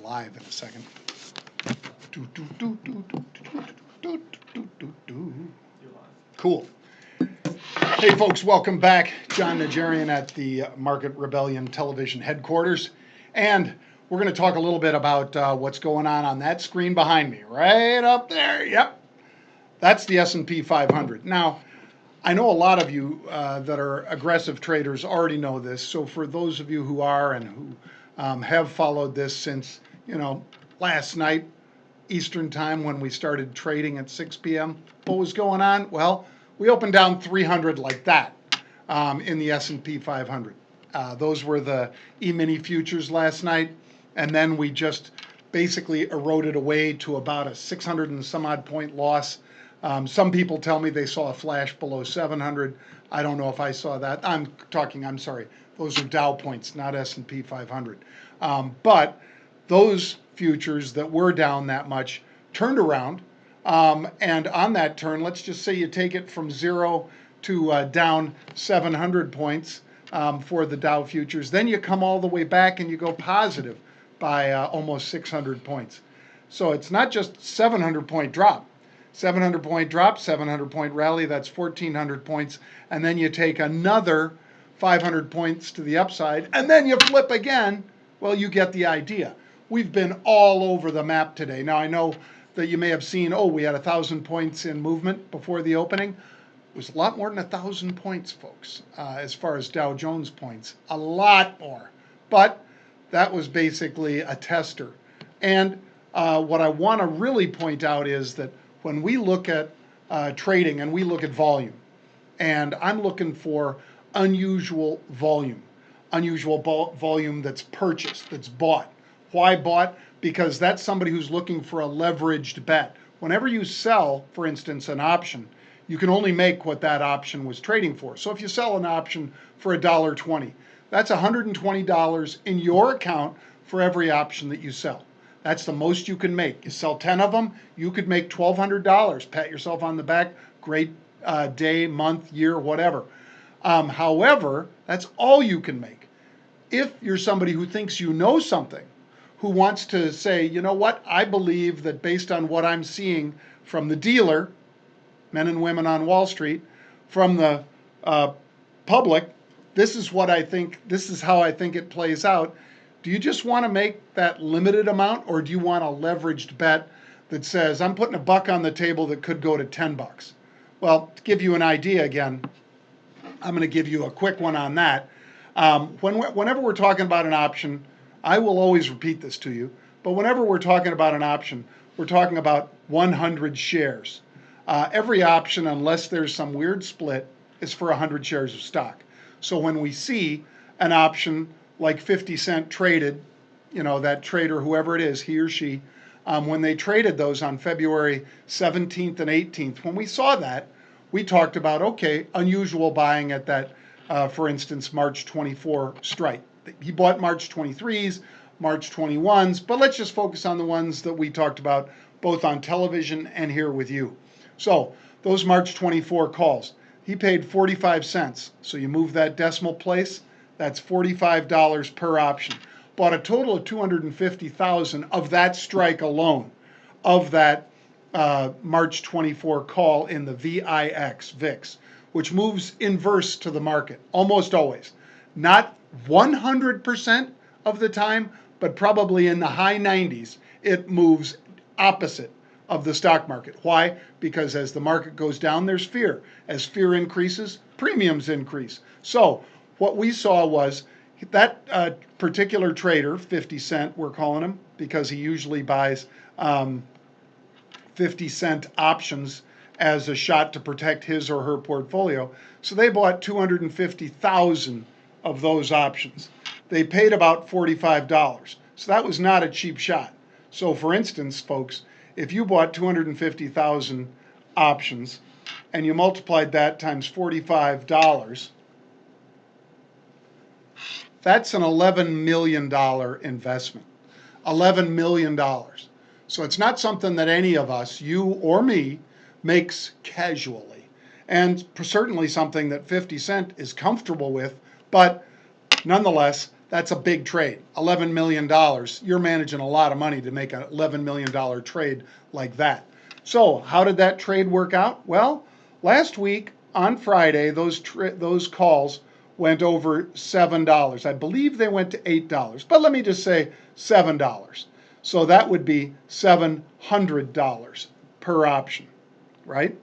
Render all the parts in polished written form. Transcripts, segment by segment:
live in a second. Cool. Hey folks, welcome back. John Najarian at the Market Rebellion Television headquarters. And we're going to talk a little bit about what's going on that screen behind me. Right up there. Yep. That's the S&P 500. Now, I know a lot of you that are aggressive traders already know this. So for those of you who are and who have followed this since, last night, Eastern time when we started trading at 6 p.m., what was going on? Well, we opened down 300 like that in the S&P 500. Those were the E-mini futures last night. And then we just basically eroded away to about a 600 and some odd point loss. Some people tell me they saw a flash below 700. I don't know if I saw that. I'm sorry. Those are Dow points, not S&P 500. But those futures that were down that much turned around. And on that turn, let's just say you take it from 0 to down 700 points for the Dow futures. Then you come all the way back and you go positive by almost 600 points. So it's not just 700 point drop. 700 point drop, 700 point rally, that's 1,400 points. And then you take another 500 points to the upside, and then you flip again. Well, you get the idea. We've been all over the map today. Now, I know that you may have seen, we had 1,000 points in movement before the opening. It was a lot more than 1,000 points, folks, as far as Dow Jones points. A lot more. But that was basically a tester. And what I want to really point out is that when we look at trading and we look at volume, and I'm looking for unusual volume that's purchased, that's bought. Why bought? Because that's somebody who's looking for a leveraged bet. Whenever you sell, for instance, an option, you can only make what that option was trading for. So if you sell an option for $1.20, that's $120 in your account for every option that you sell. That's the most you can make. You sell 10 of them, you could make $1,200. Pat yourself on the back. Great day, month, year, whatever. However, that's all you can make. If you're somebody who thinks you know something, who wants to say, you know what, I believe that based on what I'm seeing from the dealer, men and women on Wall Street, from the public, this is what I think, this is how I think it plays out. Do you just want to make that limited amount, or do you want a leveraged bet that says, I'm putting $1 on the table that could go to $10? Well, to give you an idea again, I'm going to give you a quick one on that. Whenever we're talking about an option, I will always repeat this to you, but whenever we're talking about an option, we're talking about 100 shares. Every option, unless there's some weird split, is for 100 shares of stock. So when we see an option like 50 Cent traded, that trader, whoever it is, he or she, when they traded those on February 17th and 18th, when we saw that, we talked about, unusual buying at that, for instance, March 24 strike. He bought March 23s, March 21s, but let's just focus on the ones that we talked about both on television and here with you. So those March 24 calls, he paid 45 cents. So you move that decimal place, that's $45 per option. Bought a total of 250,000 of that strike alone, of that March 24 call in the VIX, which moves inverse to the market almost always. Not 100% of the time, but probably in the high 90s, it moves opposite of the stock market. Why? Because as the market goes down, there's fear. As fear increases, premiums increase. So what we saw was that particular trader, 50 Cent, we're calling him, because he usually buys 50 cent options as a shot to protect his or her portfolio. So they bought 250,000 of those options. They paid about $45. So that was not a cheap shot. So for instance, folks, if you bought 250,000 options and you multiplied that times $45, that's an $11 million investment. $11 million. So it's not something that any of us, you or me, makes casually. And certainly something that 50 Cent is comfortable with, but nonetheless, That's a big trade, $11 million. You're managing a lot of money to make an $11 million trade like that. So how did that trade work out? Well, last week on Friday, those calls went over $7. I believe they went to $8, but let me just say $7. So that would be $700 per option, right?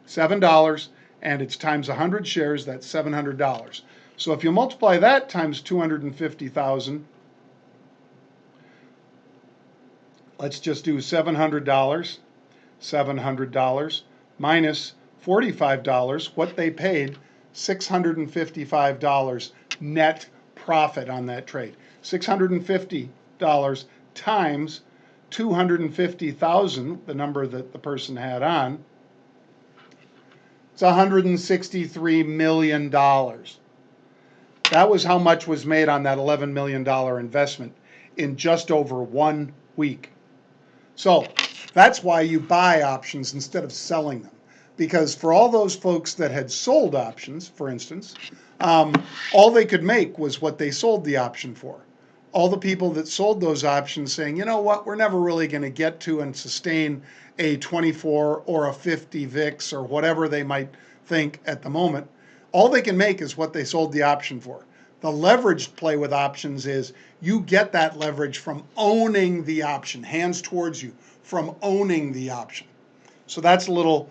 $7, and it's times 100 shares, that's $700. So if you multiply that times 250,000, let's just do $700. $700 minus $45, what they paid, $655 net profit on that trade. $650 times 250,000, the number that the person had on, it's $163 million. That was how much was made on that $11 million investment in just over 1 week. So that's why you buy options instead of selling them. Because for all those folks that had sold options, for instance, all they could make was what they sold the option for. All the people that sold those options saying, you know what, we're never really going to get to and sustain a 24 or a 50 VIX or whatever they might think at the moment, all they can make is what they sold the option for. The leveraged play with options is you get that leverage from owning the option, hands towards you, from owning the option. So that's a little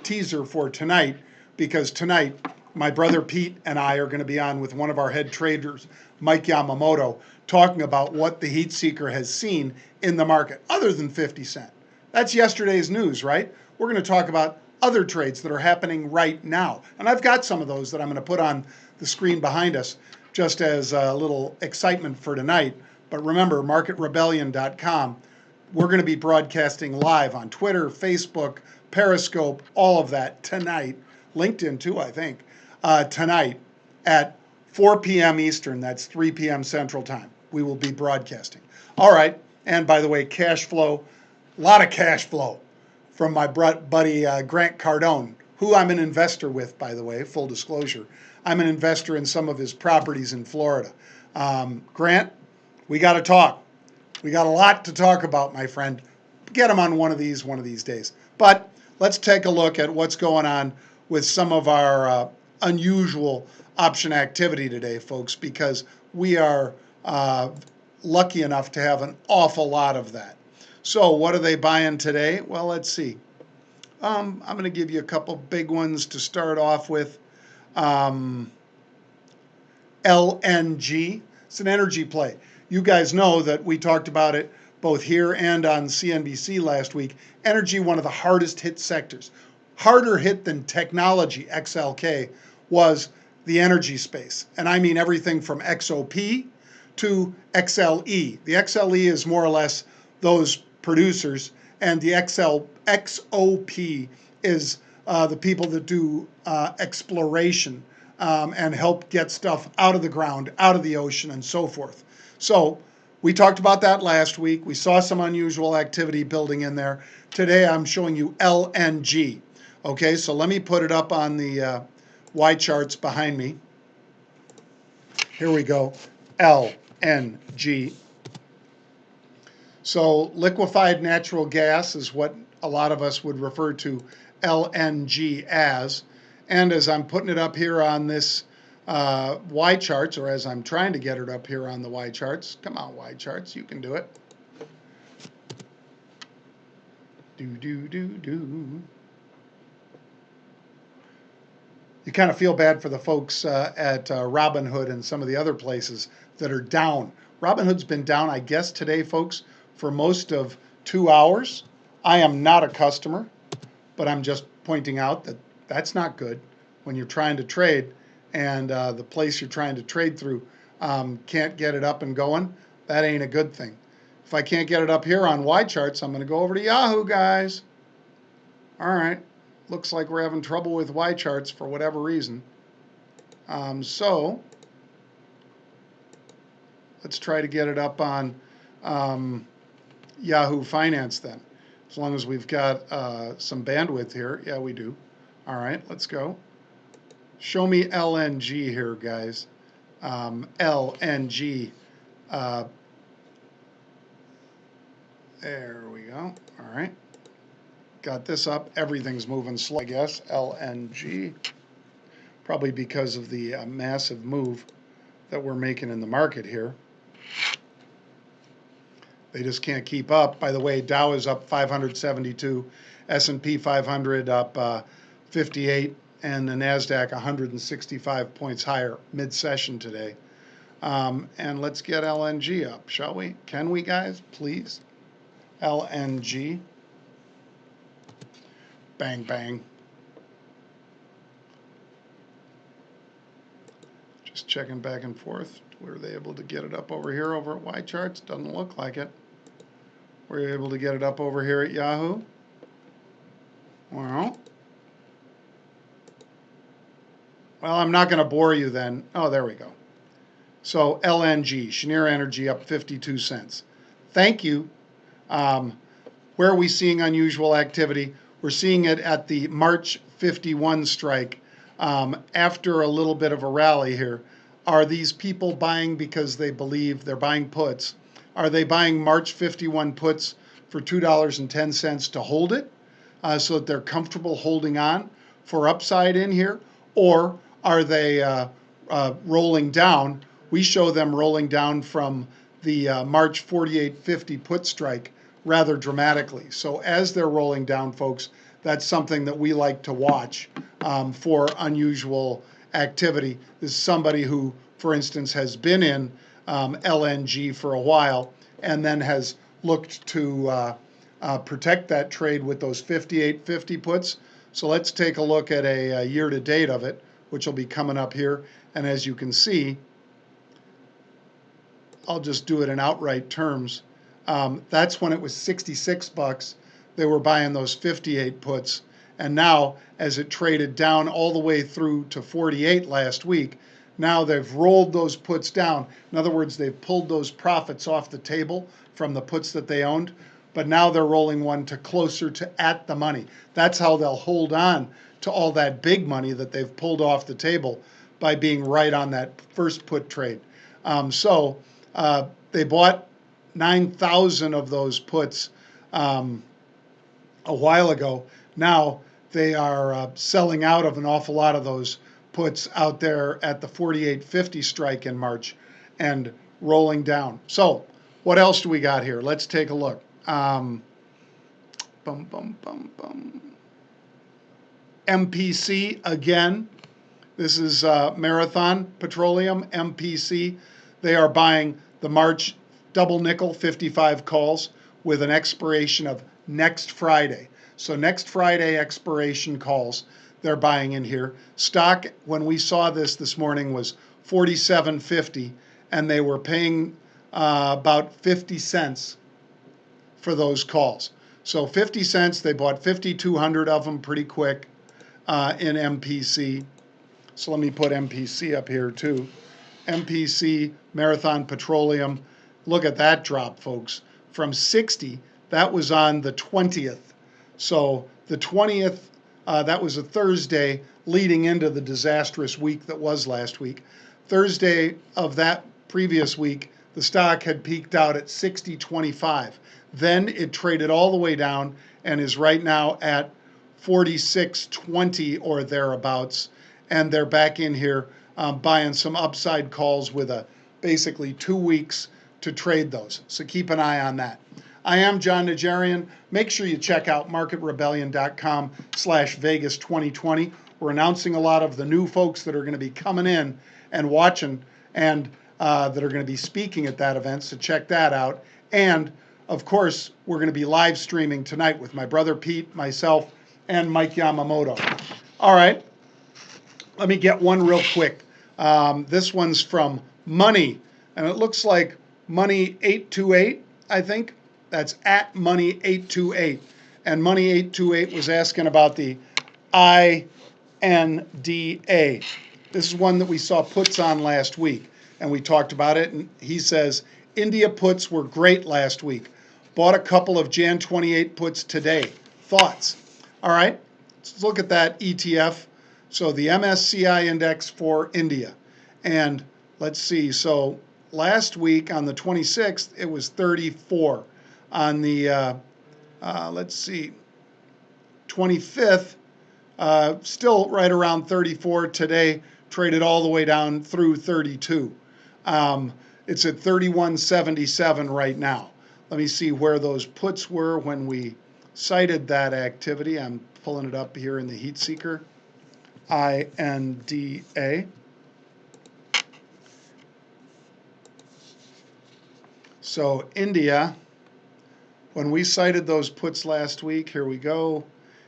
teaser for tonight, because tonight my brother Pete and I are going to be on with one of our head traders, Mike Yamamoto, talking about what the heat seeker has seen in the market, other than 50 cent. That's yesterday's news, right? We're going to talk about other trades that are happening right now. And I've got some of those that I'm going to put on the screen behind us just as a little excitement for tonight. But remember, marketrebellion.com, we're going to be broadcasting live on Twitter, Facebook, Periscope, all of that tonight. LinkedIn too, I think, tonight at 4 p.m. Eastern. That's 3 p.m. Central Time. We will be broadcasting. All right. And by the way, cash flow, a lot of cash flow from my buddy Grant Cardone, who I'm an investor with, by the way, full disclosure. I'm an investor in some of his properties in Florida. Grant, we got to talk. We got a lot to talk about, my friend. Get him on one of these days. But let's take a look at what's going on with some of our unusual option activity today, folks, because we are lucky enough to have an awful lot of that. So what are they buying today? Well, let's see. I'm going to give you a couple big ones to start off with. LNG. It's an energy play. You guys know that we talked about it both here and on CNBC last week. Energy, one of the hardest hit sectors. Harder hit than technology, XLK, was the energy space. And I mean everything from XOP to XLE. The XLE is more or less those producers, and the XOP is the people that do exploration and help get stuff out of the ground, out of the ocean, and so forth. So we talked about that last week. We saw some unusual activity building in there. Today I'm showing you LNG. Okay, so let me put it up on the Y charts behind me. Here we go, LNG. So liquefied natural gas is what a lot of us would refer to LNG as. And as I'm putting it up here on this Y charts, or as I'm trying to get it up here on the Y charts, come on Y charts, you can do it. Do. You kind of feel bad for the folks at Robinhood and some of the other places that are down. Robinhood's been down, I guess, today, folks, for most of 2 hours. I am not a customer, but I'm just pointing out that that's not good when you're trying to trade and the place you're trying to trade through can't get it up and going. That ain't a good thing. If I can't get it up here on Y charts, I'm going to go over to Yahoo, guys. All right. Looks like we're having trouble with Y charts for whatever reason. So let's try to get it up on Yahoo Finance then. As long as we've got some bandwidth here. Yeah, we do. All right, let's go. Show me LNG here, guys. LNG. There we go. All right. Got this up. Everything's moving slow, I guess. LNG. Probably because of the massive move that we're making in the market here. They just can't keep up. By the way, Dow is up 572, S&P 500 up 58, and the NASDAQ 165 points higher mid-session today. And let's get LNG up, shall we? Can we, guys? Please. LNG. Bang, bang. Just checking back and forth. Were they able to get it up over here over at Y charts? Doesn't look like it. Were you able to get it up over here at Yahoo? Well, I'm not going to bore you then. Oh, there we go. So LNG, Cheniere Energy up 52 cents. Thank you. Where are we seeing unusual activity? We're seeing it at the March 51 strike. After a little bit of a rally here, are these people buying because they believe they're buying puts? Are they buying March 51 puts for $2.10 to hold it so that they're comfortable holding on for upside in here? Or are they rolling down? We show them rolling down from the March 48.50 put strike rather dramatically. So as they're rolling down, folks, that's something that we like to watch for unusual activity. This is somebody who, for instance, has been in LNG for a while and then has looked to protect that trade with those 58.50 puts. So let's take a look at a year-to-date of it, which will be coming up here. And as you can see, I'll just do it in outright terms. That's when it was 66 bucks. They were buying those 58 puts. And now, as it traded down all the way through to 48 last week, now they've rolled those puts down. In other words, they've pulled those profits off the table from the puts that they owned, but now they're rolling one to closer to at the money. That's how they'll hold on to all that big money that they've pulled off the table by being right on that first put trade. They bought 9,000 of those puts a while ago. Now they are selling out of an awful lot of those puts out there at the 48.50 strike in March and rolling down. So what else do we got here? Let's take a look. MPC again. This is Marathon Petroleum, MPC. They are buying the March double nickel 55 calls with an expiration of next Friday. So next Friday expiration calls they're buying in here. Stock, when we saw this morning, was $47.50, and they were paying about 50 cents for those calls. So 50 cents, they bought 5,200 of them pretty quick in MPC. So let me put MPC up here too. MPC, Marathon Petroleum. Look at that drop, folks. From 60, that was on the 20th. So the 20th, that was a Thursday leading into the disastrous week that was last week. Thursday of that previous week, the stock had peaked out at 60.25. Then it traded all the way down and is right now at 46.20 or thereabouts. And they're back in here buying some upside calls with basically 2 weeks to trade those. So keep an eye on that. I am John Najarian. Make sure you check out marketrebellion.com/Vegas2020. We're announcing a lot of the new folks that are going to be coming in and watching and that are going to be speaking at that event. So check that out. And of course, we're going to be live streaming tonight with my brother Pete, myself, and Mike Yamamoto. All right. Let me get one real quick. This one's from Money, and it looks like Money 828, I think. That's at Money 828. And Money 828 was asking about the INDA. This is one that we saw puts on last week, and we talked about it. And he says, India puts were great last week. Bought a couple of Jan 28 puts today. Thoughts? All right, let's look at that ETF. So the MSCI index for India. And let's see. So last week on the 26th, it was 34. On the, let's see, 25th, still right around 34 today, traded all the way down through 32. It's at 31.77 right now. Let me see where those puts were when we cited that activity. I'm pulling it up here in the heat seeker. INDA. So India, when we cited those puts last week, here we go.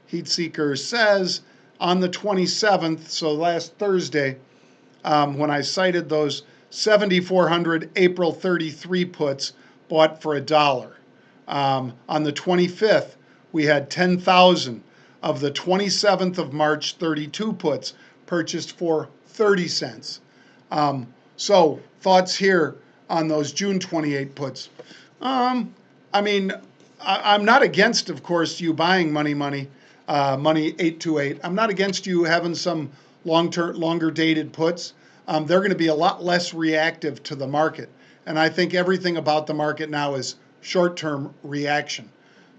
Heat seeker says on the 27th, so last Thursday, when I cited those 7,400 April 33 puts bought for $1. On the 25th, we had 10,000 of the 27th of March 32 puts purchased for 30 cents. So thoughts here on those June 28 puts. I mean, I'm not against, of course, you buying money 828. I'm not against you having some longer dated puts. They're going to be a lot less reactive to the market. And I think everything about the market now is short-term reaction.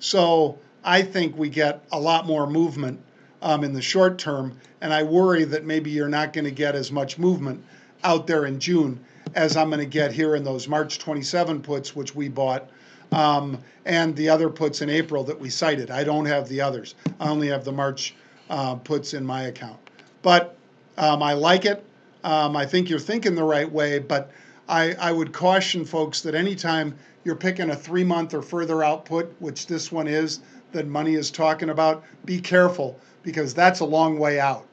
So I think we get a lot more movement in the short term, and I worry that maybe you're not going to get as much movement out there in June as I'm going to get here in those March 27 puts, which we bought, and the other puts in April that we cited. I don't have the others. I only have the March puts in my account. But I like it. I think you're thinking the right way, but I would caution folks that anytime you're picking a 3-month or further output, which this one is, that money is talking about, be careful because that's a long way out.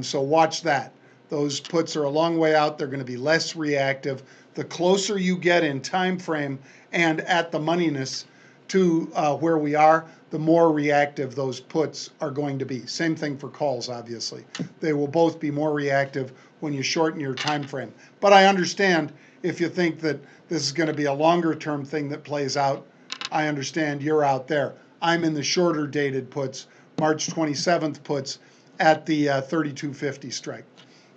So watch that. Those puts are a long way out. They're going to be less reactive. The closer you get in time frame and at the moneyness to where we are, the more reactive those puts are going to be. Same thing for calls, obviously. They will both be more reactive when you shorten your time frame. But I understand if you think that this is going to be a longer term thing that plays out. I understand you're out there. I'm in the shorter dated puts, March 27th puts at the 3250 strike.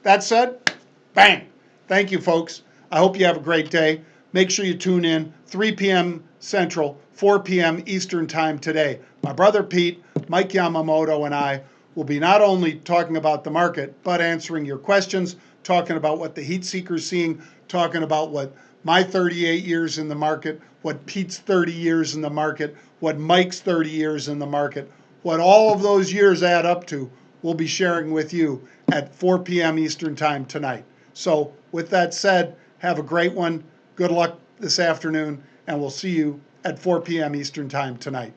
That said, bang. Thank you, folks. I hope you have a great day. Make sure you tune in 3 p.m. Central, 4 p.m. Eastern Time today. My brother Pete, Mike Yamamoto, and I will be not only talking about the market, but answering your questions, talking about what the heat seeker's seeing, talking about what my 38 years in the market, what Pete's 30 years in the market, what Mike's 30 years in the market, what all of those years add up to, we'll be sharing with you at 4 p.m. Eastern Time tonight. So with that said, have a great one. Good luck this afternoon, and we'll see you at 4 p.m. Eastern Time tonight.